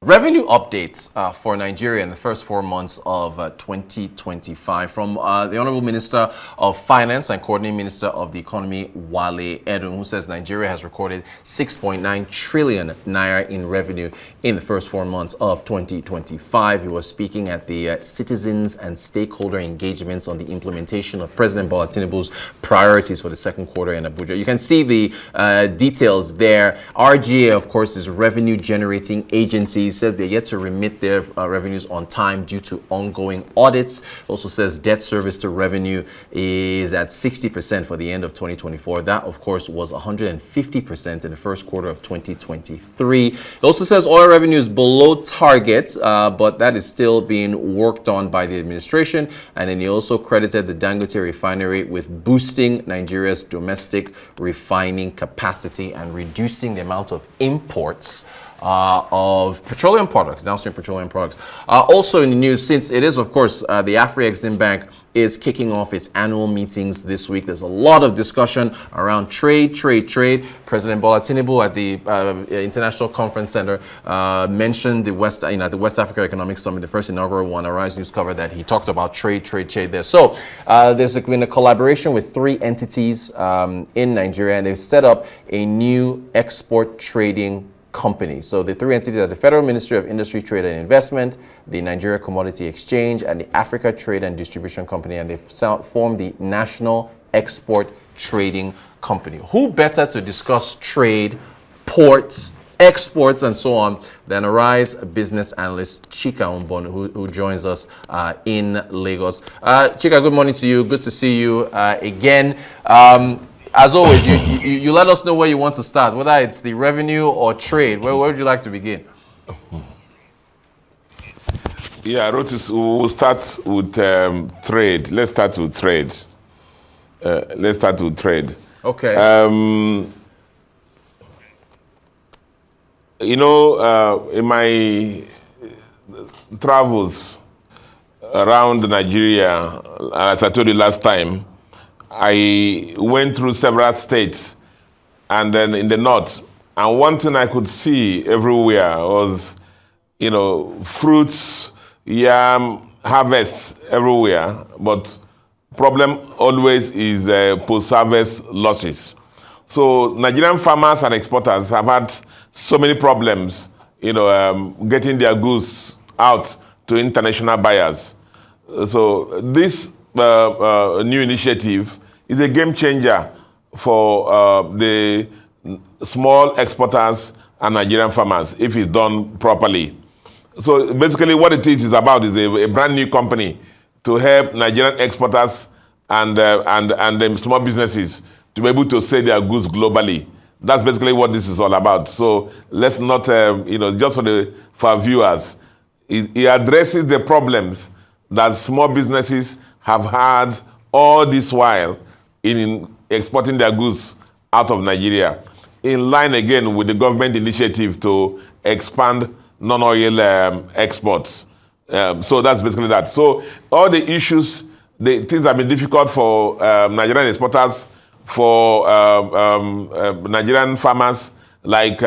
Revenue updates for Nigeria in the first 4 months of 2025 from the Honorable Minister of Finance and Coordinating Minister of the Economy, Wale Edun, who says Nigeria has recorded 6.9 trillion naira in revenue in the first 4 months of 2025. He was speaking at the citizens and stakeholder engagements on the implementation of President Bola Tinubu's priorities for the second quarter in Abuja. You can see the details there. RGA, of course, is revenue generating agency. Says they're yet to remit their revenues on time due to ongoing audits. It also says debt service to revenue is at 60% for the end of 2024. That, of course, was 150% in the first quarter of 2023. It also says oil revenue is below target, but that is still being worked on by the administration. And then he also credited the Dangote refinery with boosting Nigeria's domestic refining capacity and reducing the amount of imports of petroleum products, downstream petroleum products. Also in the news, since it is, of course, the Afrexim Bank is kicking off its annual meetings this week. There's a lot of discussion around trade. President Bola Tinubu at the International Conference Center mentioned the West Africa Economic Summit, the first inaugural one. Arise News covered that. He talked about trade there. So there's been a collaboration with 3 entities in Nigeria, and they've set up a new export trading company. So the 3 entities are the Federal Ministry of Industry, Trade and Investment, the Nigeria Commodity Exchange, and the Africa Trade and Distribution Company, and they've formed the National Export Trading Company. Who better to discuss trade, ports, exports, and so on than Arise Business Analyst Chika Mbonu, who joins us in Lagos. Chika, good morning to you. Good to see you again. As always, you let us know where you want to start, whether it's the revenue or trade. Where would you like to begin? Yeah, Rotis, we'll start with trade. Let's start with trade. Okay. In my travels around Nigeria, as I told you last time, I went through several states and then in the north. And one thing I could see everywhere was, fruits, yam, harvests everywhere. But problem always is post-harvest losses. So Nigerian farmers and exporters have had so many problems, getting their goods out to international buyers. So this new initiative is a game changer for the small exporters and Nigerian farmers if it's done properly. So basically what it is about is a brand new company to help Nigerian exporters and small businesses to be able to sell their goods globally. That's basically what this is all about. So let's not, just for our viewers, it addresses the problems that small businesses have had all this while in exporting their goods out of Nigeria, in line again with the government initiative to expand non-oil exports. So that's basically that. So all the issues, the things that have been difficult for Nigerian exporters, for Nigerian farmers, like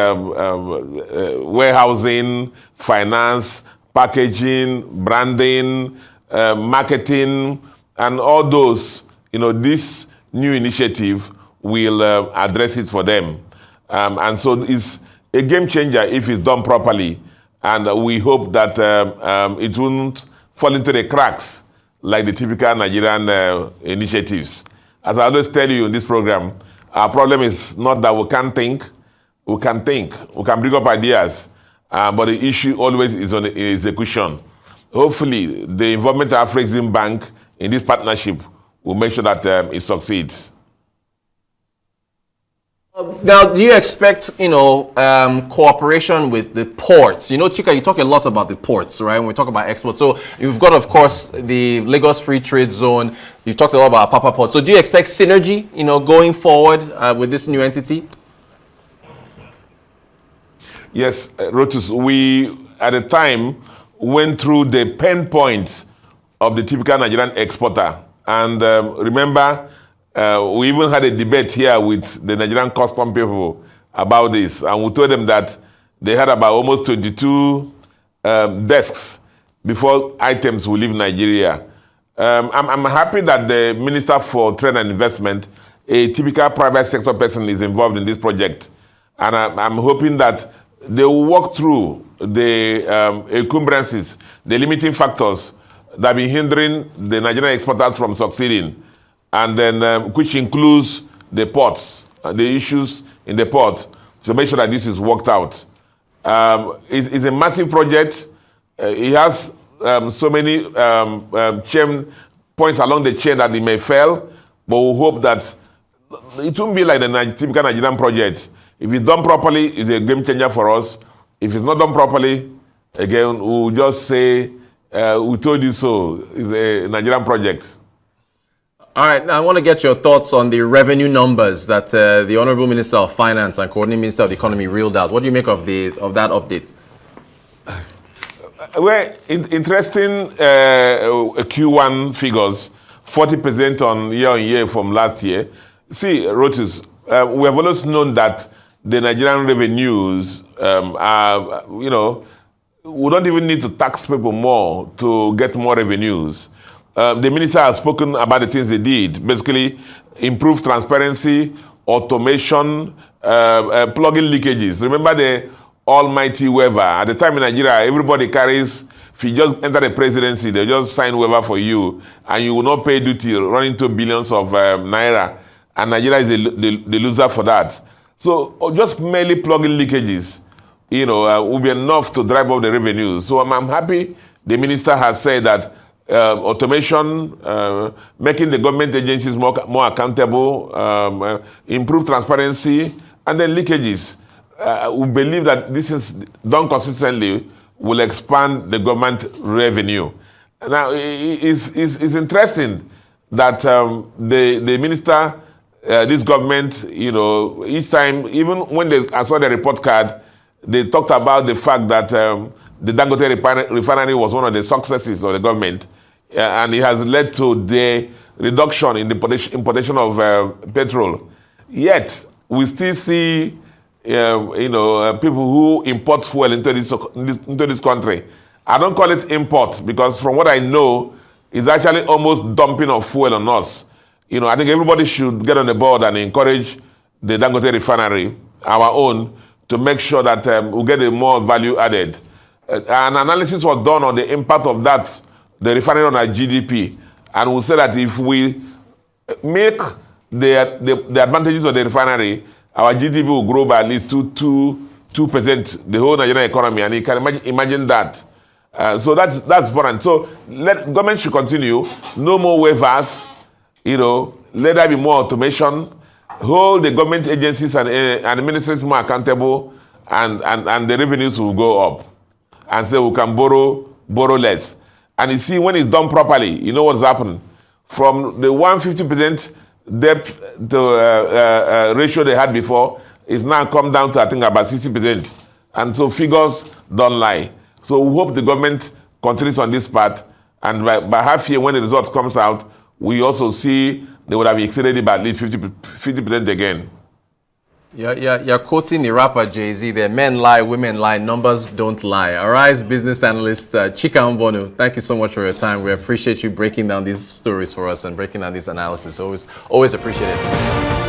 warehousing, finance, packaging, branding, marketing, and all those, this new initiative will address it for them. And so it's a game changer if it's done properly. And we hope that it won't fall into the cracks like the typical Nigerian initiatives. As I always tell you in this program, our problem is not that we can't think. We can think. We can bring up ideas. But the issue always is on execution. Hopefully, the involvement of Afrexim Bank in this partnership will make sure that it succeeds. Now, do you expect, cooperation with the ports? Chika, you talk a lot about the ports, right? When we talk about exports. So you've got, of course, the Lagos Free Trade Zone. You talked a lot about Papa Port. So do you expect synergy, going forward with this new entity? Yes, Rotus, we, at the time, went through the pain points of the typical Nigerian exporter. And remember, we even had a debate here with the Nigerian custom people about this. And we told them that they had about almost 22 desks before items will leave Nigeria. I'm happy that the Minister for Trade and Investment, a typical private sector person, is involved in this project. And I'm hoping that they will walk through the encumbrances, the limiting factors that have been hindering the Nigerian exporters from succeeding, and then which includes the ports, the issues in the port, to make sure that this is worked out. It's a massive project. It has so many chain points along the chain that it may fail, but we hope that it won't be like the typical Nigerian project. If it's done properly, it's a game changer for us. If it's not done properly, again, we'll just say, we told you so. It's a Nigerian project. All right, now I want to get your thoughts on the revenue numbers that the Honorable Minister of Finance and Coordinating Minister of the Economy reeled out. What do you make of that update? Well, interesting Q1 figures, 40% on year from last year. See, Rotus, we have always known that the Nigerian revenues are, we don't even need to tax people more to get more revenues. The minister has spoken about the things they did, basically improve transparency, automation, plugging leakages. Remember the almighty waiver. At the time in Nigeria, everybody carries, if you just enter the presidency, they just sign waiver for you, and you will not pay duty, running to billions of naira, and Nigeria is the loser for that. So just merely plugging leakages, will be enough to drive up the revenue. So I'm happy the minister has said that automation, making the government agencies more accountable, improve transparency, and then leakages. We believe that this is done consistently will expand the government revenue. Now, it's interesting that the minister, this government, each time, even when I saw the report card, they talked about the fact that the Dangote refinery was one of the successes of the government, and it has led to the reduction in the importation of petrol. Yet, we still see people who import fuel into this country. I don't call it import because from what I know, it's actually almost dumping of fuel on us. I think everybody should get on the board and encourage the Dangote refinery, our own, to make sure that we get a more value added. An analysis was done on the impact of that, the refinery on our GDP, and we say that if we make the advantages of the refinery, our GDP will grow by at least 2%, the whole Nigerian economy, and you can imagine that. So that's important. So government should continue. No more waivers. Let there be more automation. Hold the government agencies and the ministries more accountable, and the revenues will go up. And so we can borrow less. And you see, when it's done properly, you know what's happened. From the 150% debt to ratio they had before, it's now come down to, I think, about 60%. And so figures don't lie. So we hope the government continues on this path. And by half year, when the results comes out, we also see they would have exceeded it by at least 50% again. You're quoting the rapper Jay-Z there. Men lie, women lie, numbers don't lie. Arise business analyst Chika Mbonu, thank you so much for your time. We appreciate you breaking down these stories for us and breaking down these analysis. Always appreciate it.